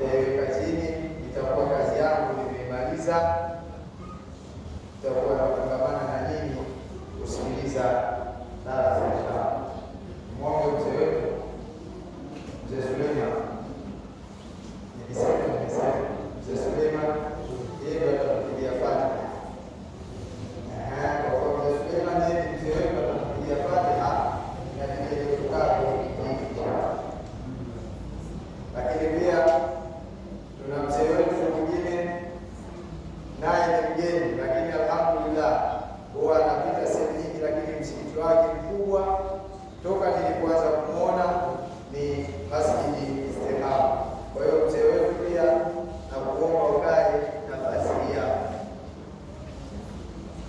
nitaiweka chini, itakuwa kazi yangu nimeimaliza. Itakuwa nafungamana na nyinyi kusikiliza darasa inshallah. Mwombe mzee wetu Mzee Suleiman, nimesema Mzee Suleiman yeye atatupigia Fatiha. Kwa kuwa Mzee Suleiman yeye ni mzee wetu, atatupigia Fatiha na ndio tukao hiki. Lakini pia tuna mzee wetu mwingine naye ni mgeni, lakini alhamdulillah huwa anapita sehemu nyingi, lakini msikiti wake mkubwa toka nilipoanza kumuona ni Masjidi Istiqama. Kwa hiyo mzee wetu pia na kuomba ukae nafasi yako.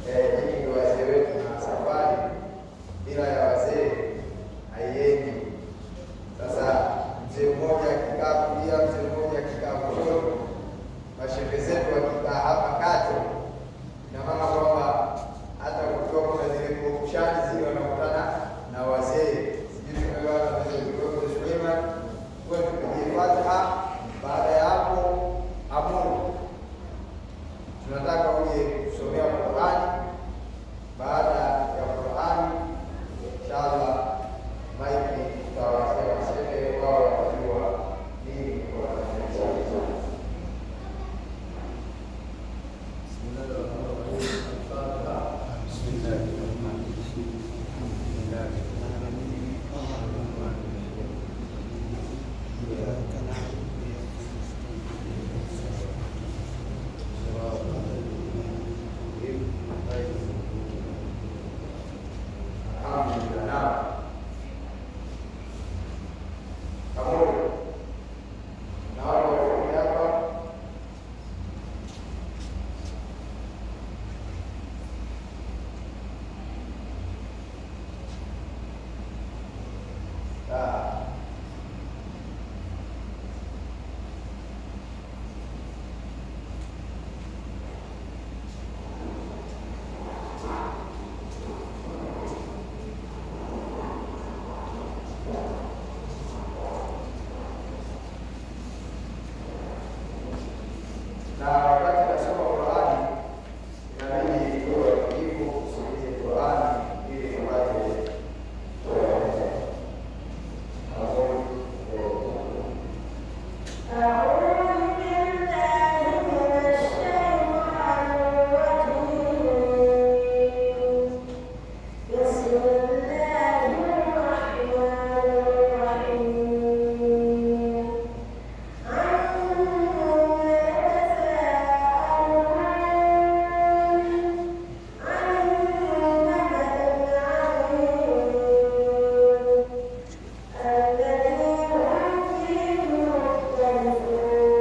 Hii ndio wazee wetu, na safari bila ya wazee haiendi. Sasa mzee mmoja akikaa kulia, mzee mmoja akikaa kushoto, mashehe zetu wakikaa hapa kati, ina maana kwamba hata kukiwa kuna zile kurushani zile wanakutana na wazee. Sijui tumeelewana vizuri. Kwa Suleiman kwa tupigie Fatiha. Baada ya hapo amuru tunataka uje kusomea Qur'ani. Baada ya Qur'ani inshallah maiki tutawasema shehe wao watajua nini kwa wanafanya. Na wakati nasoma Qur'ani inabidi tuwe tulivu kusikiliza Qur'ani ili tupate الذي هم فيه مختلفون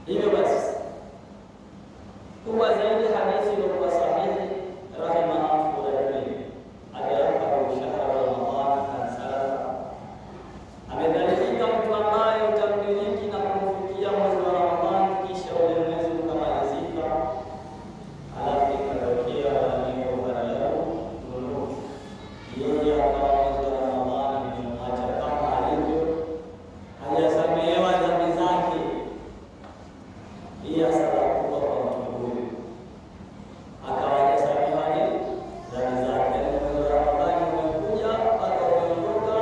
Hivyo basi kubwa zaidi hadithi iliyokuwa sahihi rahimahullah agaraka ushahara wa Ramadhani kansala amedhalilika mtu ambaye utamdiriki na kumfikia mwezi wa Ramadhani kisha ule mwezi ukamalizika, halafu ikatokea waliofarau yeye akawa mwezi wa Ramadhani nimemwacha kama alivyo, hajasamehewa dhambi zake. Hii hasara kubwa kwa mtu huyu, akawa hajasamehewa dhambi zake. Mwezi wa Ramadhani umekuja mpaka umeondoka,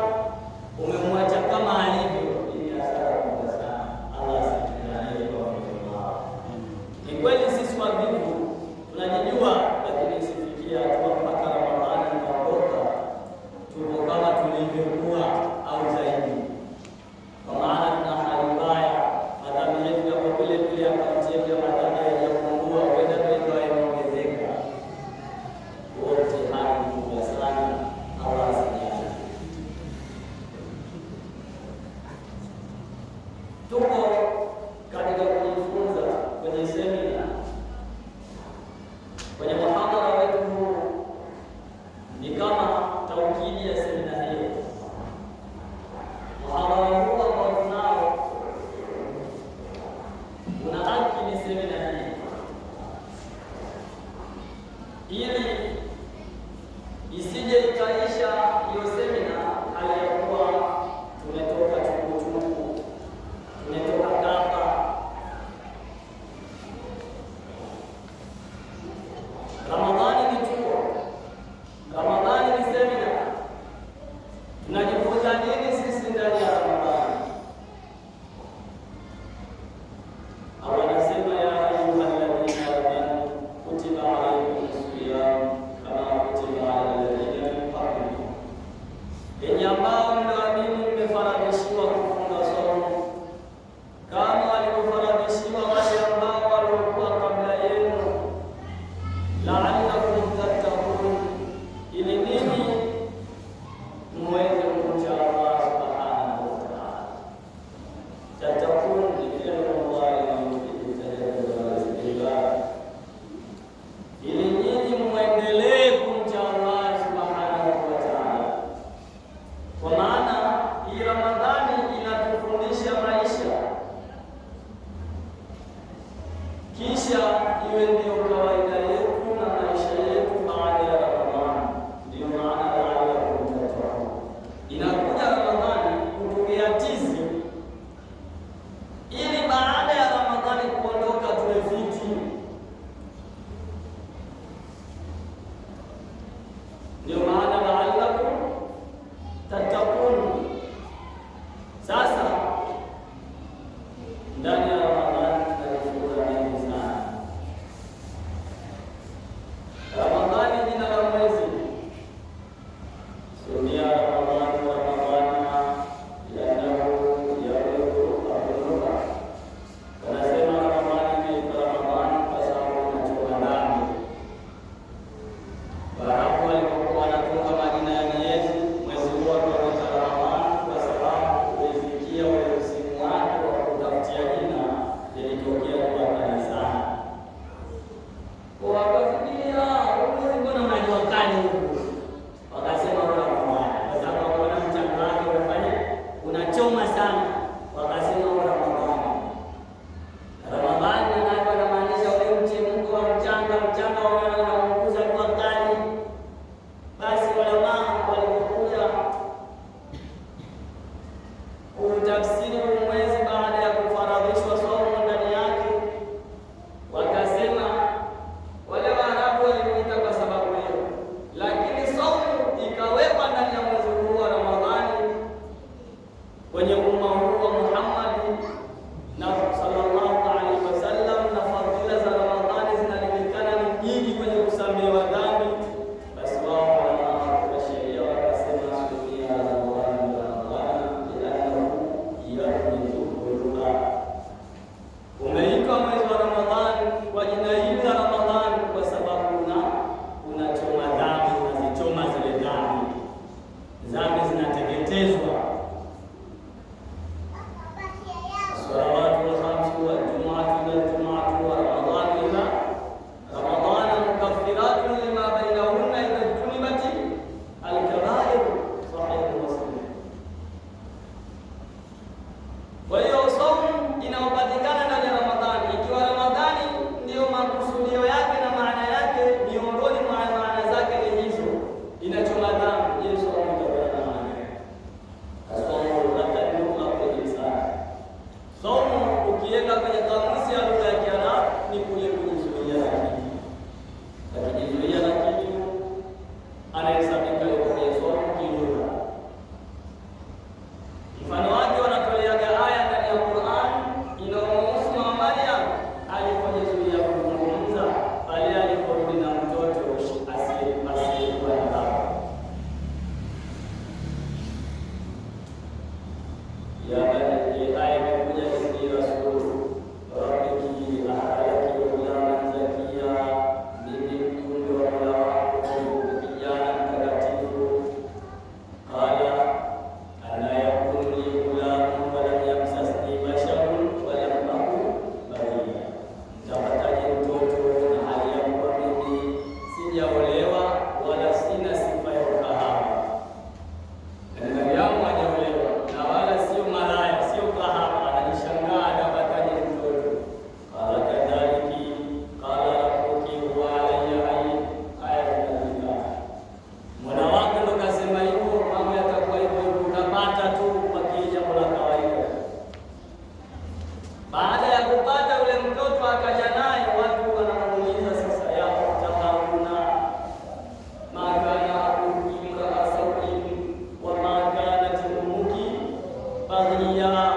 umemwacha kama alivyo. Hii hasara kubwa sana. Allah asikiane kwa mtu wao. Ni kweli sisi wavivu tunajijua, lakini isifikia hatua mpaka Ramadhani inaondoka tuko kama tulivyokuwa au zaidi, kwa maana tuna hali mbaya. Madhambi yetu yako vile vile, akaunti yetu ya madhambi haijapungua, huenda ndio imeongezeka. Wote hali kubwa sana. Allah asikiane. Tuko katika kujifunza kwenye semina, kwenye muhadhara wetu huu ni kama taukidi ya semina hiyo. Muhadhara huu ambao tunao una haki ni semina hii, ili isije ikaisha hiyo semina hali ya kuwa tumetoka chukuchuku, tumetoka kapa. Ramadhani ni chuo, Ramadhani ni semina. Tunajifunza nini sisi ndani ya Ramadhani? Allah anasema ya ayyuhalladhina amanu kutiba alaykumus siyam kama kutiba ala alladhina min qablikum, enyi ambao mnaamini mmefaradhishiwa kufunga saumu kama walivyofaradhishiwa wale ambao waliokuwa kabla yenu, la'allakum tattaqun, ili ninyi mweze kumcha Allah subhanahu wa ta'ala. Tattaqun ni fi'lu mudhari istiqbal, ili ninyi muendelee kumcha Allah subhanahu wa ta'ala, kwa maana hii Ramadhani inatufundisha maisha, kisha iwe ndio kawaida yetu na maisha yetu baada ya Ramadhani. Ndio maana la'allakum tattaqun inakuja Ramadhani kutugea tizi, ili baada ya Ramadhani kuondoka tuwe fiti. Ndio maana la'allakum tattaqun. Sasa ndani ya Ramadhani tunajifunza mengi sana. akaja naye, watu wanamuuliza sasa, ya ukhta Haruna, ma kana abuki imraa sawin wa ma kanat ummuki baghiya,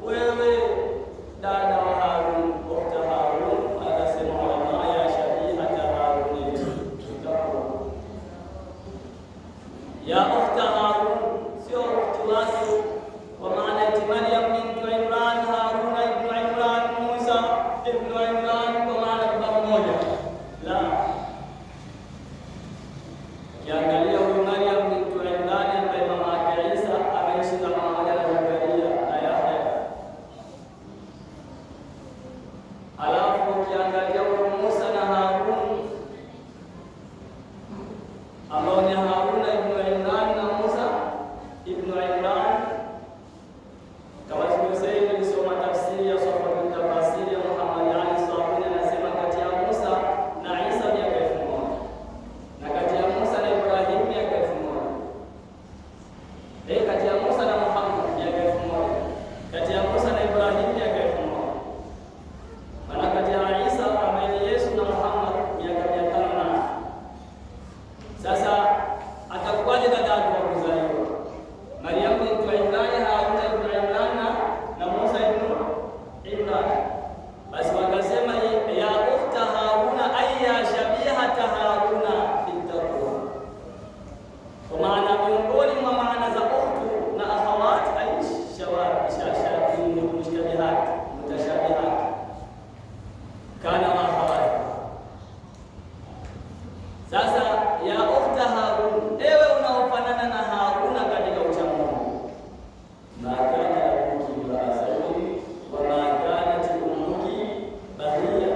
wewe dada wa Harun, ukhta Harun. Akasema wama ya shabihata Harun, ya ukhta Harun sio ukhti wake, kwa maana eti Maryam bintu Imran, Haruna ibn Imran, Musa ibn Imran, kwa maana baba mmoja. La, kiangalia huyu Maryam bintu Imran ambaye mama yake Isa ameishi na mama yake Zakaria na Yahya. Alafu kiangalia huyu Musa na Harun ambao ni Haruna ibn Imran na Musa ibn Imran. Kama tulivyosema, nilisoma tafsiri ya Safari tafsiri ya Muhammad Ali Sabuni, anasema kati ya Musa na Isa miaka 1000 na kati ya Musa na Ibrahim miaka 1000. Kati ya Musa na Muhammad miaka 1000, kati ya Musa na Ibrahim miaka 1000. Maana kati ya Isa ambaye ni Yesu na Muhammad miaka 500. Sasa atakuwaje dada yake wa kuzaliwa Maryam bintu Imran, Haruna ibn Imran na Musa ibn Imran? Basi wakasema ya ukhta Haruna ayya shabihata Haruna fi taqwa, kwa maana miongoni mwa maana za ukhtu na akhawat ay mushtabihat mutashabihat kana wa akhawat. Sasa ya ukhta Harun, ewe unaofanana na Haruna katika uchamungu, ma kana abuki imraa sawin wa ma kanat ummuki baghiya,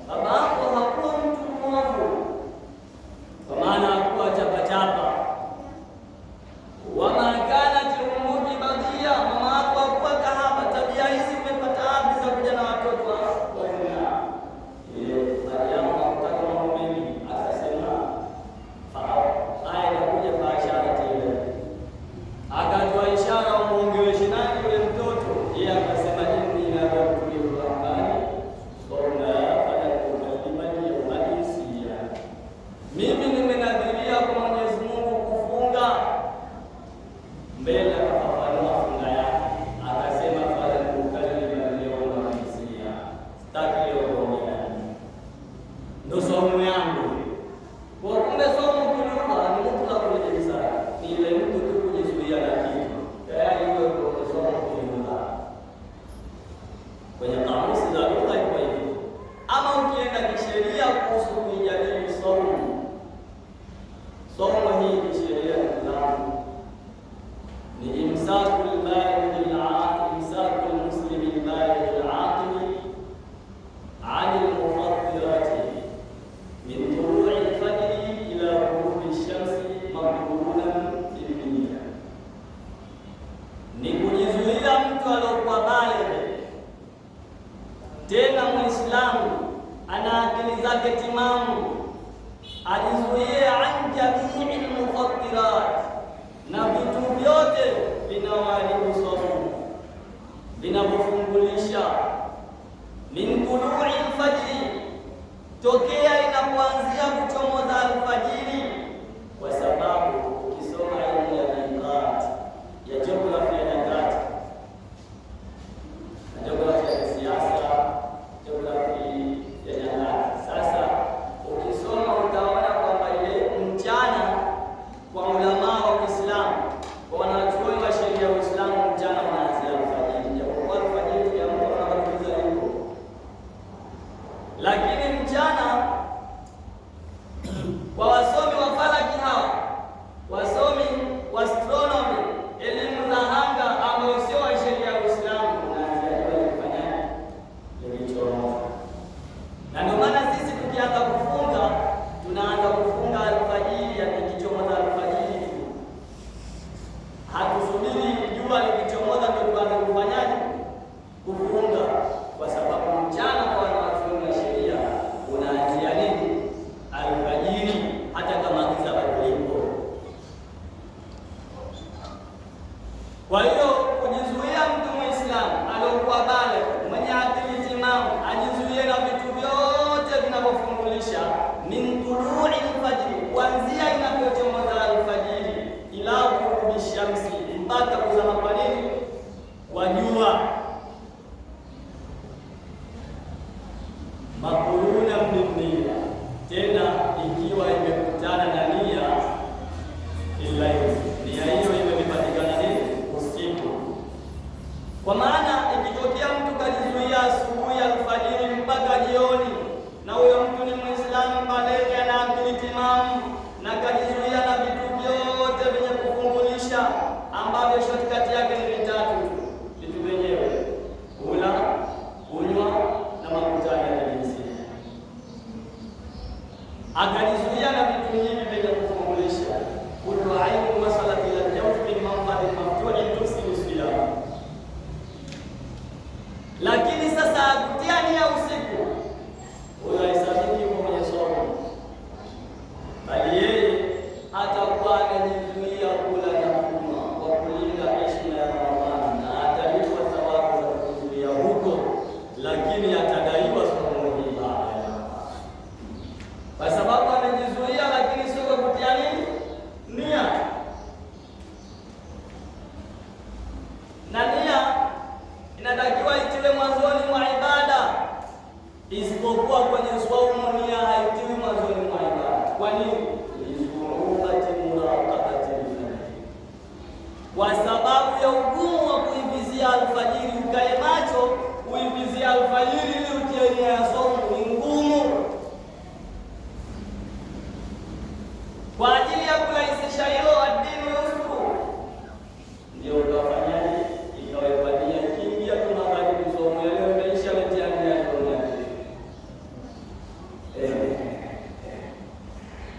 babako hakuwa mtu mwovu, kwa maana hakuwa chapachapa. Wa ma kanat ummuki baghiya, mama yako hakuwa kahaba. Tabia hizi umepata wapi za kuja na watoto wa zina? Maryam hakutaka mambo mengi, akasema aya inakuja kwa ishara tele, akatoa ishara umuongeleshe nani yule mtoto. Yeye akasema inni nadhartu lirrahmani sawma falan ukallima al-yawma insiya, mimi nimenadhiria kwa Mwenyezi Mungu kufunga. Mbele akafafanua funga yake, akasema falan ukallima al-yawma insiya, sitaki leo kuongea, ndo somo yangu. Kwa kumbe somo kulikuwa ni mtu la kujieleza, ni ile mtu tu kujizuia na kitu tayari, hiyo ndio somo kulikuwa kwenye kamusi za lugha iko hivyo. Ama ukienda kisheria kuhusu kujadili somo hii kisheria ni imsakul baligh al-aqil, imsakul muslim al-baligh al-aqil an al-mufattirati min tulu'i al-fajr ila ghurubi ash-shamsi maqbulan bil-niyya, ni kujizuia mtu aliyokuwa baligh, tena Muislamu ana akili zake timamu, ajizuie an jamii al-mufattirat, na vitu vyote vinawaharibu somo, vinavyofungulisha min tulu'i al-fajr, tokea inapoanzia kuchomoza alfajiri, kwa sababu ukisoma elimu ya nyakati ya jiografia ya nyakati na jiografia ya siasa, jiografia ya nyakati, sasa ukisoma utaona kwamba ile mchana kwa ulama wa Uislamu, kwa wanachuoni wa sheria ya Uislamu, mchana unaanzia alfajiri, japokuwa alfajiri ya mtu anabadilisha hivyo, lakini mchana nia, tena ikiwa imekutana na nia ilayo, nia hiyo imepatikana nini? Usiku. Kwa maana ikitokea mtu kajizuia asubuhi alfajiri mpaka jioni, na huyo mtu ni Muislamu baleghe na akili timamu, na kajizuia na vitu vyote vyenye kufungulisha ambavyo shortcut yake ni vitatu. Vitu vyenyewe kula, kunywa na makutano ya jinsia. Akajizuia na vitu hivi vyenye kufungulisha, kullu ainu masalat ila al-jawf min manfadin maftuhin tusilu siyam. Lakini sasa kutia nia usiku, huyo haisabiki kwa mwenye somo, bali yeye atakuwa anajizuia kula na kunywa kwa kulinda heshima ya Ramadhani, na atalipwa thawabu za kuzuia huko, lakini atadaiwa somo hili baadaye, kwa sababu amejizuia, lakini sio kwa kutia nia. Na nia inatakiwa itiwe mwanzoni mwa ibada, isipokuwa kwenye swaumu nia haitiwi mwanzoni mwa ibada. Kwa nini? Kwa sababu ya ugumu wa kuivizia alfajiri. Ukae macho uivizia alfajiri ili utie nia ya saumu ni ngumu. Kwa ajili ya kurahisisha hilo, adini yusru, ndio ukafanyaje? Ikawepatia kingia tunabaki kusoma leo imeisha letea nia ya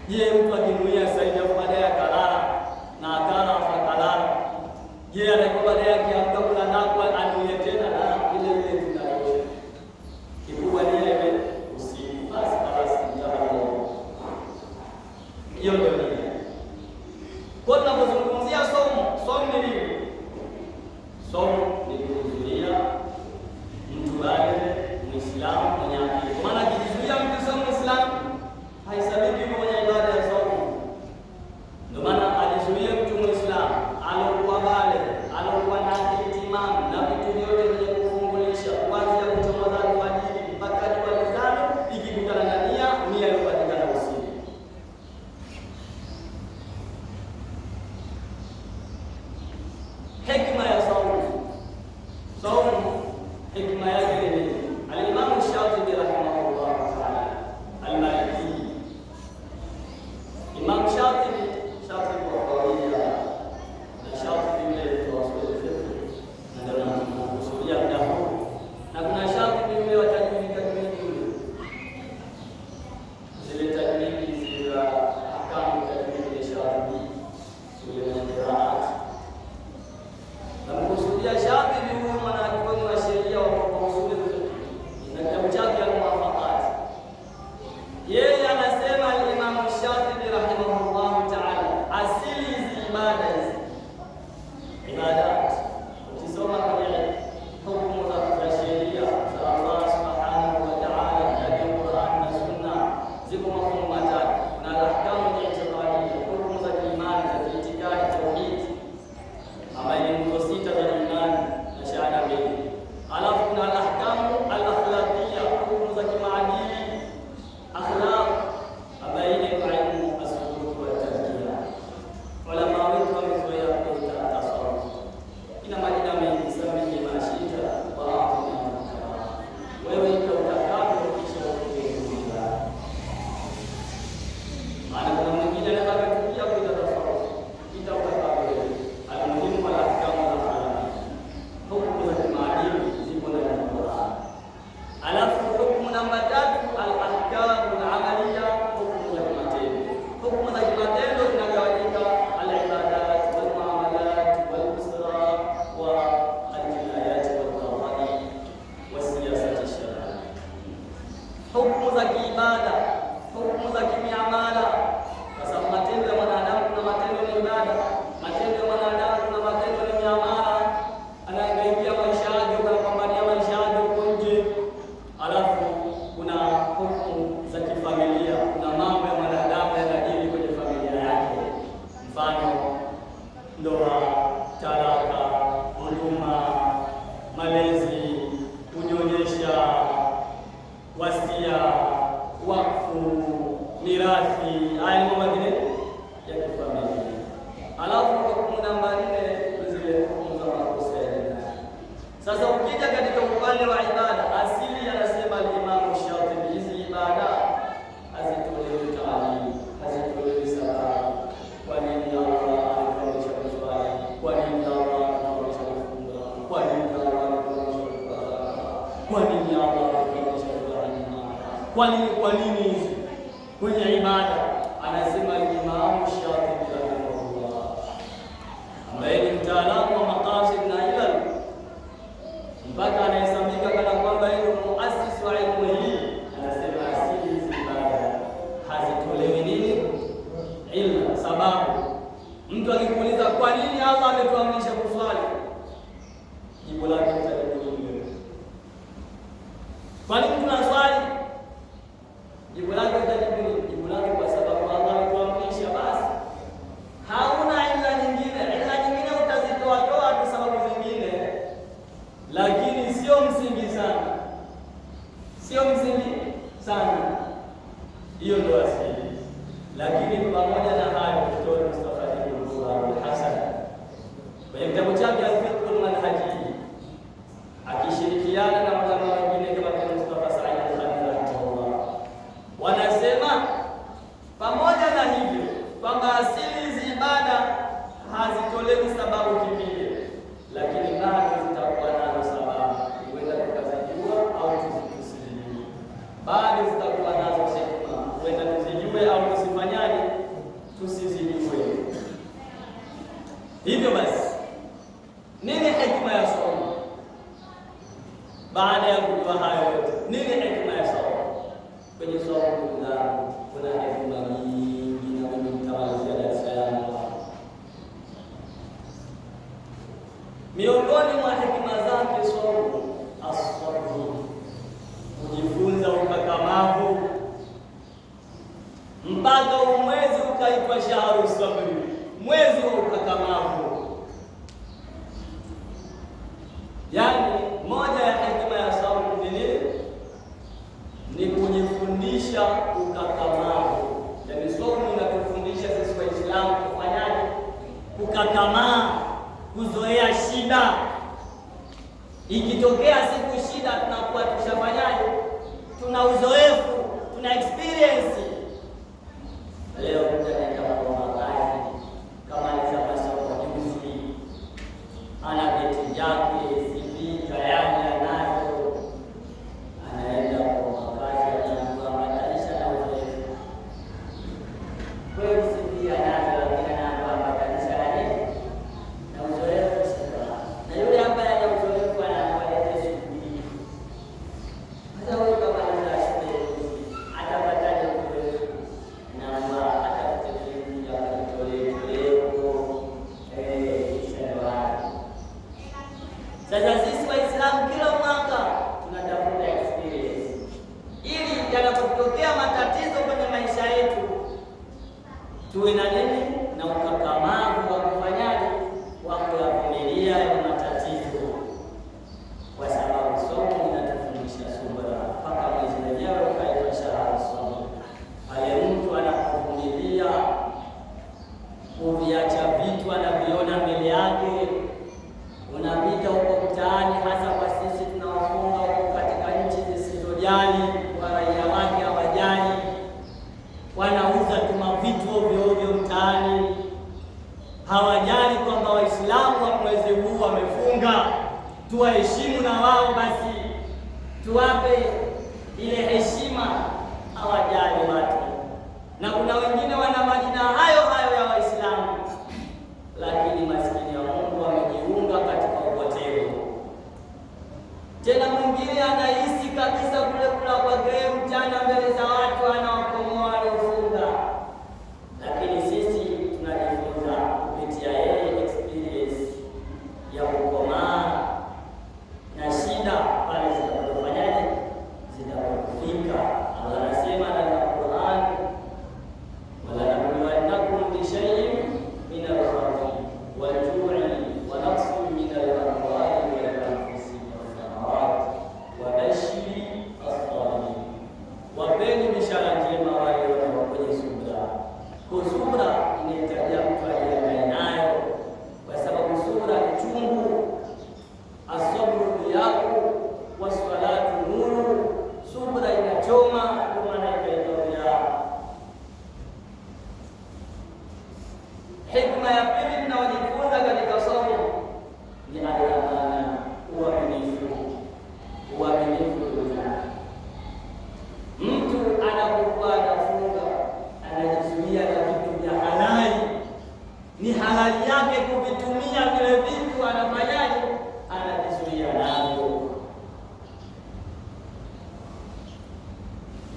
je, mtu akinuia saidi ya baadaye akalala na akala afakalala, je, anakuwa baadaye akiamka kula nako anuie tena na ile ile tunayo kikubwa nia ile usiku, basi mtahalo hiyo ndio nia. Kwa tunapozungumzia somo ni nini? Somo ni kuzuia mtu bali Muislamu mwenye akili. Maana akizuia mtu sio Muislamu haisabiki kwenye ibada ya somo. Ndio maana alizuia mtu Muislamu alokuwa bale, alokuwa na akili timamu na vitu vyote vyenye kufungulisha, kuanzia kuchomoza alfajiri mpaka jua lizame, ikikutana na nia iliyopatikana usiku. Hekima ya saumu, hekima yake ni nini? Al-Imam Shatibi rahimahullah ta'ala al-Maliki, Imam Shatibi wa kawaida na Shatibi yule wa fiqh na ndio anakusudia mdahu, na kuna Shatibi yule wa tajwidi yule zile tajwidi zile ahkamu tajwidi ya Shatibi yule mwenye qiraat. Na mkusudia Shatibi huyu mwanachuoni wa sheria wa usuli na kitabu chake al-Muwafaqat, yeye anasema al-Imam Shatibi rahimahullah ta'ala, asili hizi ibadat ukisoma kwenye hukumu za sheria za Allah subhanahu wa ta'ala ndani ya Qur'an na Sunna, ziko mafungu matatu. Kuna ahkamu ya itikadi, hukumu za imani za itikadi tauhid, ambayo ni nguzo sita za imani na shahada mbili. Alafu kuna ahkamu al-akhlaqiyya, hukumu za kimaadili, akhlaq, ambayo ni ilmu as-suluk wa tazkiya. Ulama wetu wamezoea kuita tasawuf, ina majina mengi sana, ni mashita wa wewe ndio utakavyo kisha kuingia. Maana kuna mwingine anataka kuja kuita tasawuf, utakavyo al-muhimu al-ahkamu al-akhlaqiyya, hukumu za kimaadili zipo ndani ya Qur'an. Alafu hukumu namba 3 al-ahkamu al-amaliyya, hukumu za kimatendo. Hukumu za kimatendo zinagawanyika al-ibadat wal muamalat wal usra wa al-jinayat wal qadaya wa siyasat ash-shar'iyya. Hukumu za kiibada, hukumu za kimiamala, kwa sababu matendo ya mwanadamu kuna matendo ya ibada, matendo ya mwanadamu kuna matendo ya miamala, anaangalia maisha yake, anapambania maisha yake huko nje. Alafu kuna hukumu za kifamilia, kuna mambo ya mwanadamu yanajiri kwenye familia yake, mfano ndoa, talaka, huduma, malezi, kunyonyesha, wasia, mirathi, haya ni mambo mengine ya kifamilia. Alafu hukumu namba 4 zile hukumu za makosa ya jinai. Sasa ukija katika upande wa ibada, asili anasema Imam Shatibi, hizi ibada hazitolewi taalimu, hazitolewi sababu. Kwa nini Allah ametuamrisha kuswali? Kwa nini Allah ametuamrisha kufunga? Kwa nini Allah ametuamrisha kuzaka? Kwa nini Allah ametuamrisha kuhajia? Kwa nini hizi kwenye ibada? Anasema Imam Shatibi rahimahullah, ambaye ni mtaalamu wa maqasid na ilal, mpaka anahesabika kana kwamba yeye muasisi wa ilmu hii. Anasema asili hizi ibada hazitolewi nini? Illa, sababu. Mtu akikuuliza kwa nini Allah ametuamrisha kuswali, jibu lake utajibu wewe. Kwa nini tunaswali? Jibu lake utajibu, jibu lake kwa sababu Allah ametuamrisha basi. Hauna illa nyingine. Illa nyingine utazitoa toa tu sababu zingine, lakini sio msingi sana. Sio msingi sana. Hiyo ndio asili. Lakini pamoja na hayo, Dr. Mustafa Al-Hasan kwenye kitabu chake Al-Fiqh Al-Manhaji, akishirikiana na maulama wengine kama Mustafa Said Al-Khalil, wanasema pamoja na hivyo kwamba asili hizi ibada hazitolewi sababu kimbilio, lakini bado zitakuwa nazo sababu, huenda tukazijua au tusizijue. Bado zitakuwa nazo hikma, huenda tuzijue au tusifanyaje, tusizijue. Hivyo basi, nini hikma ya somo? Baada ya kujua hayo yote, nini hikma ya somo? Kwenye somo kuna hikma nyingi, na mimi nitamalizia darasa yangu. Miongoni mwa hikma zake somo as-sabr, kujifunza ukakamavu, mpaka umwezi ukaitwa shahru sabri, mwezi wa ukakamavu. Yani moja ya hikma ya somo ni kujifundisha ukakamavu. Yani somo inatufundisha sisi Waislamu kufanyaje? Kukakamaa, kuzoea shida. Ikitokea siku shida, tunakuwa tushafanyaje? Tuna uzoefu, tuna experience. Leo mtaenda kwa makazi kama alisema somo juzi, ana beti yake CV tayari anayo, anaenda kwa makazi, anaambatanisha na uzoefu. Kwa hiyo CV anayo, lakini anaambatanisha na nini? Na uzoefu. Na yule ambaye ana uzoefu anaangalia shughuli. Sasa wewe kama una shule atapataje uzoefu? Na atakutekeleza ya kutolea sasa sisi Waislamu kila mwaka tunatafuta experience, ili yanapotokea matatizo kwenye maisha yetu tuwe na nini? Na ukakamavu wa kufanyaje? Wa kuyavumilia ya matatizo, kwa sababu somo linatufundisha subra. Mpaka mwezi wenyewe ukaitwa shahru sabr, pale mtu anapovumilia kuviacha vitu anaviona mbele yake. Unapita huko mtaani, hasa kwa sisi tunawafunga huko katika nchi zisizojali, kwa raia wake hawajali, wanauza tuma vitu ovyo ovyo mtaani, hawajali kwamba Waislamu wa mwezi huu wamefunga, tuwaheshimu na wao, basi tuwape ile heshima. Hawajali watu, na kuna wengine wana majina hayo hayo ya Waislamu, lakini maskini ya Mungu wamejiunga katika upotevu. Tena mwingine anahisi kabisa kule kula kwa gere mchana mbele za watu anawakomoa waliofunga, lakini sisi tunajifunza kupitia yeye experience ya kukomaa na shida pale zinapofanyaje,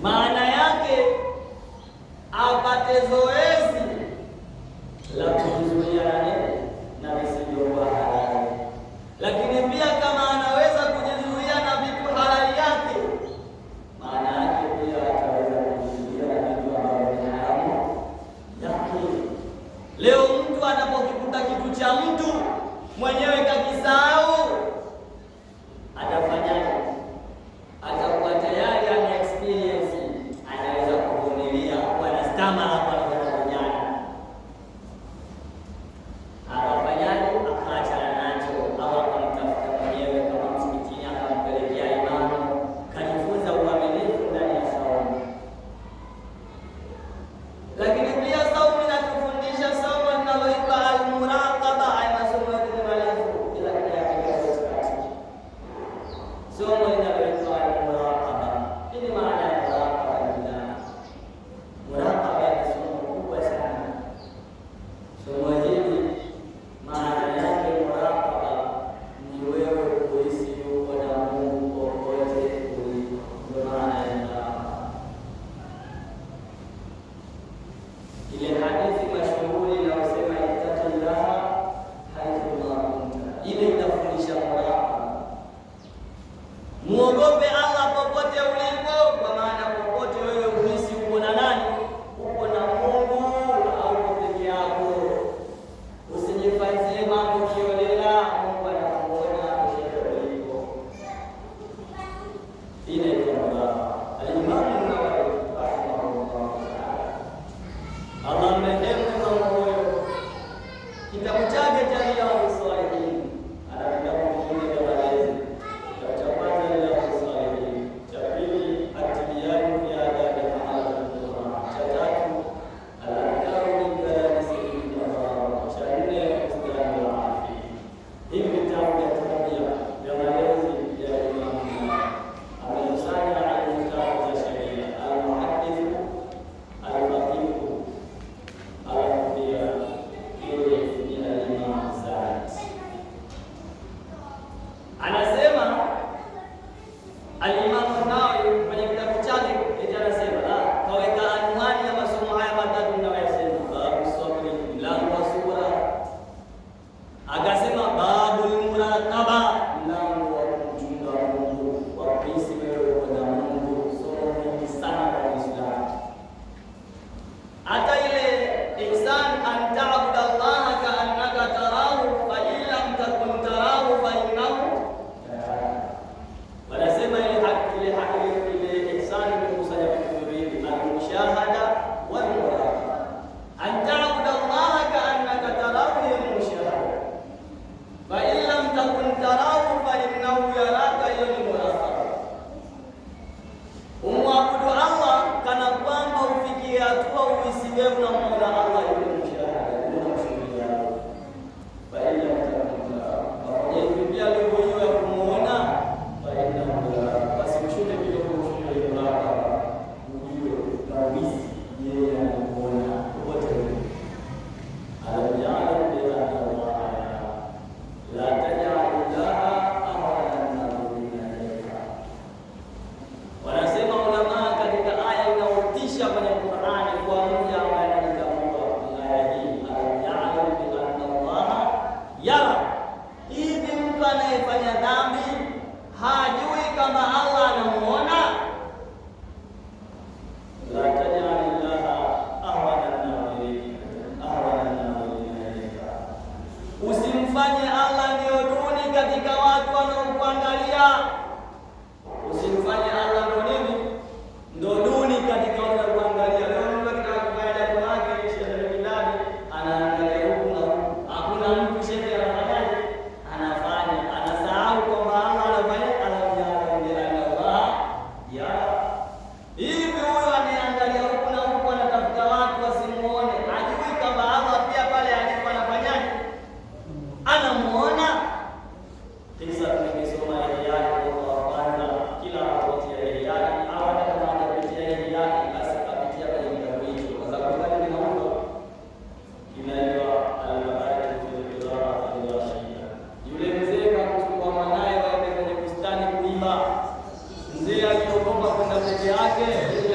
maana yake apate zoezi la kujizuia na visivyokuwa halali. Lakini pia kama anaweza kujizuia na vitu halali yake, maana yake pia ataweza kujizuia na vitu ambavyo ni haramu yake. Leo mtu anapokikuta kitu cha mtu mwenyewe kakisahau, atafanyaje? Atakuwa tayari ana experience, anaweza kuvumilia kwa na stamina hapo anafanya akafanyaje? Akaachana nacho au akamtafuta mwenyewe kama msikitini, akampelekea imamu, kajifunza uaminifu ndani ya saumu. Lakini pia saumu inatufundisha somo linaloitwa al-muraqaba. Haya masomo yote ni marefu, ila tunayapitia katikati. Somo linaloitwa al-muraqaba. Nini maana ya muraqaba? Muraqaba ni somo kubwa sana. Somo hili maana yake muraqaba ni wewe kuhisi yuko na Mungu popote ulipo. Ndio maana ya muraqaba. Ile hadithi mashuhuri inayosema ittaqillaha haithu ma kunta, ile inafundisha muraqaba. Muogope Allah popote ulipo, kwa maana popote wewe uhisi uko na nani? Uko na Mungu au uko peke yako. Usijifanyie mambo kiolela, Mungu anakuona popote ulipo. Ile ndio muraqaba. Al-Imam An-Nawawi rahimahullah ta'ala, Allah mrehemu Imam huyo, kitabu chake cha Riyadhus Salihin, ana vitabu vingi vya malezi. Kitabu cha kwanza ni Riyadhus Salihin, cha pili At-Tibyan fi Adabi Hamalatul Qur'an, cha tatu Al-Adkaru min Kalami Sayyidil Anam, cha nne Mustalahul Afi. Hivi vitabu vya tabia vya malezi ya Imam Nawawi amekusanya al-kitabu za sheria, al-muhaddith, al-faqih, al-faqih ile ni al-Imam Zaid. Anasema al-Imam Nawawi kwenye kitabu chake, anasema kaweka anwani ya masomo haya matatu ninayosema, babu sabri, mlango wa subra. Akasema babul muraqaba, mlango wa kumchunga Mungu, wa kuhisi wewe uko na Mungu. Somo hili sana kwa Uislamu. Hata ile ihsan, an ta'budu Allaha ka'annaka tarahu fa in lam takun tarahu fa innahu yaraka. Wanasema ile ihsan imekusanya vitu viwili, al-mushahada wal muraqaba. An ta'budu Allaha ka'annaka tarahu hiya al-mushahada, fa in lam takun tarahu fa innahu yaraka hiya al-muraqaba. Umwabudu Allah kana kwamba ufikie hatua uhisi wewe unamwona Allah, yule mshahada, unamshuhudia. Fa ila mtakunda pia leo hiyo ya kumuona, fa ila mtakunda basi mshinde vile kumshuhudia Allah, ujue na uhisi yeye anakuona wote. Alam bi anna Allah la taj'al laha ahadan min ilayka. Wanasema ulama katika aya inayotisha kwenye Qur'ani kwa mmoja ambaye anajitambua aya hii, al-ya'lam bi anna Allah yara. Hivi mtu anayefanya dhambi hajui kama Allah anamuona? La taj'al laha ahwanan ilayka, usimfanye Allah ndio duni katika watu wanaokuangalia. Usimfanye Allah ndo nini? Ndo duni katika wanaokuangalia. Leo mtu akitaka kufanya jambo lake, shehe Bilali anaangalia huku na huku, hakuna mtu shehe anafanyaje? Anafanya, anasahau kwamba Allah anafanya, anamjala bila Allah ya. Hivi huyo anaangalia huku na huku, anatafuta watu wasimuone, hajui kama Allah pia pale alipo anafanyaje? Anamuona. Kisa tumesoma Ihya kwa kwanza, kila wakati ya Ihya au hata kama anapitia Ihya basi kapitia kwenye kitabu hicho, kwa sababu kile ni mambo inaitwa al-mabarik fil qira'a al-rashida. Yule mzee kamchukua mwanae waende kwenye bustani kuiba. Mzee aliogopa kwenda peke yake, ili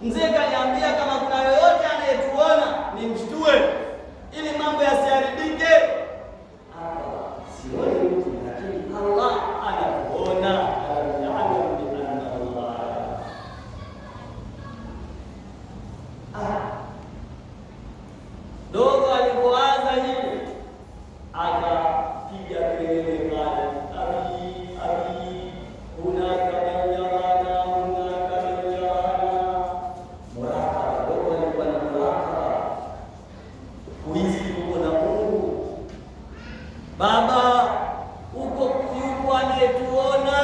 Mzee kaniambia kama kuna yoyote anayetuona nimshtue ili mambo yasiharibike. Sioni mtu, lakini Allah anatuona. Dogo alipoanza hivi akapiga kelele pale, abi unakabayarana murakaba. Dogo alikuwa na murakaba, kuishi huko na Mungu. Baba huko yuko anayetuona,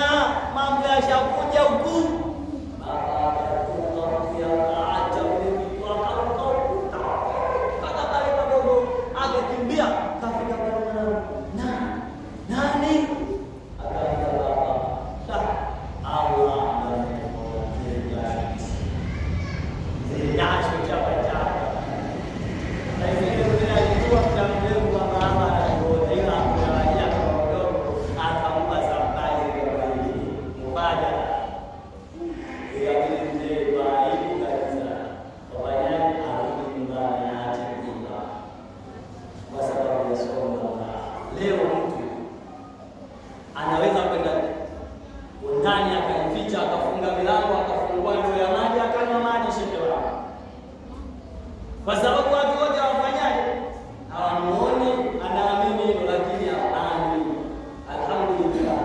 mambo yashakuja huku. Baba akakimbia kafika pale, nani akaita baba Allah ziliacho chapa chapa na hivyo alijua muda mrefu wa mama anaolewa kuanzia kwa mdogo, akampa surprise kwa hili mbadala ya vile mzee baibu kabisa kwa yale arudi nyumbani aache kuimba kwa sababu ya somo. Leo mtu anaweza kwenda ndani akajificha, akafunga milango, akafungua ndoo ya maji, akanywa maji shekewa, kwa sababu watu wote wafanyaje? Hawamuoni, anaamini hilo, lakini haani. Alhamdulillah,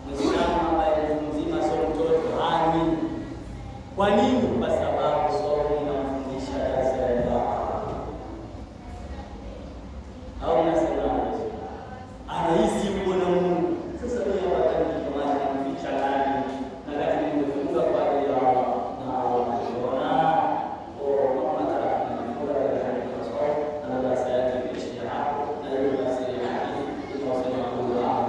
Muislamu ambaye ni mzima, sio mtoto, haani. Kwa nini? Kwa sababu somo inamfundisha darasa la ibada. Au mnasemaje? Anahisi yuko na Mungu. Sasa mimi hapa nikitamani kumficha nani? Na kati nimefunga kwa ajili ya Allah na Allah anaona kwa mama atanifunga kwa ajili ya sawa na darasa yake kisha hapo na hiyo basi inasema Allah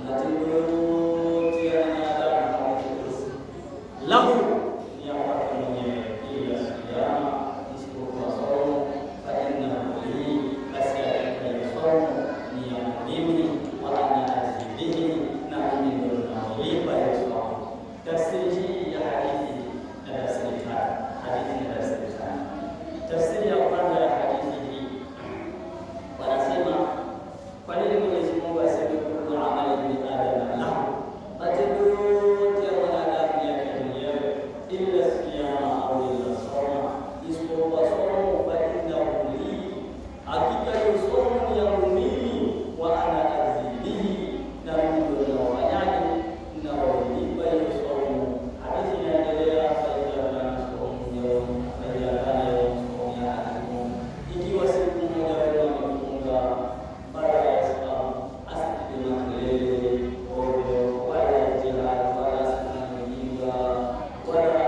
na tiboti ana lahu ni hapa mwenyewe ili asiyama isipokuwa somo fanya hili basi atakayesomo ni ya mimi wala azidihi na mimi ndio nalipa Yesu. Tafsiri hii ya hadithi na tafsiri tatu, hadithi na tafsiri tatu. Tafsiri ya kwanza ya hadithi hii wanasema, kwa nini Mwenyezi Mungu aseme kullu amali bin adam lahu, matendo yote ya mwanadamu yake mwenyewe, illa siyama au illa sawma, isipokuwa somo, fa innahu li, hakika hiyo somo ni yangu mimi, wa ana azidihi, na mimi ndio nawafanyaje, nawalipa hiyo somo. Hadithi inaendelea, ikiwa siku moja wewe umefunga baada ya Islam, asipige makelele ovyo, wala jihad, wala sinajinga, wala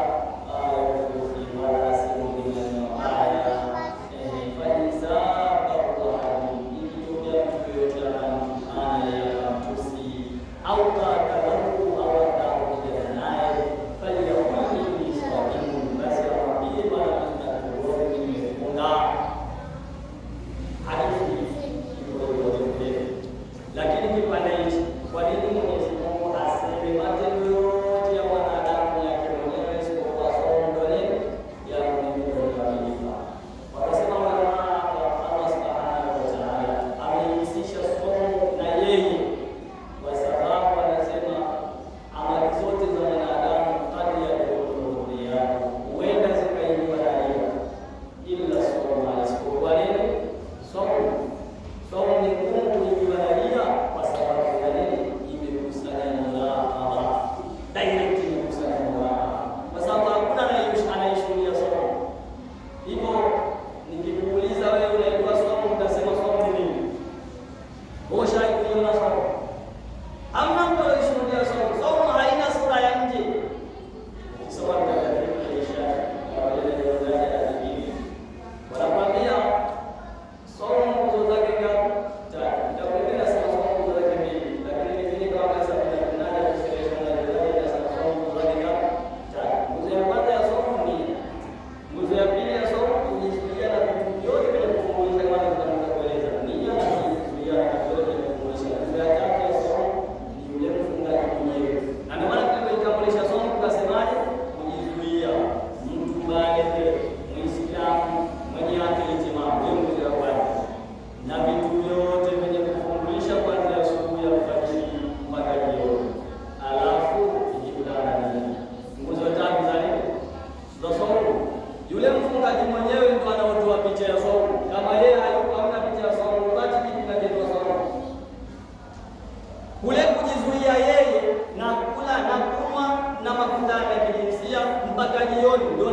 mpaka jioni ndio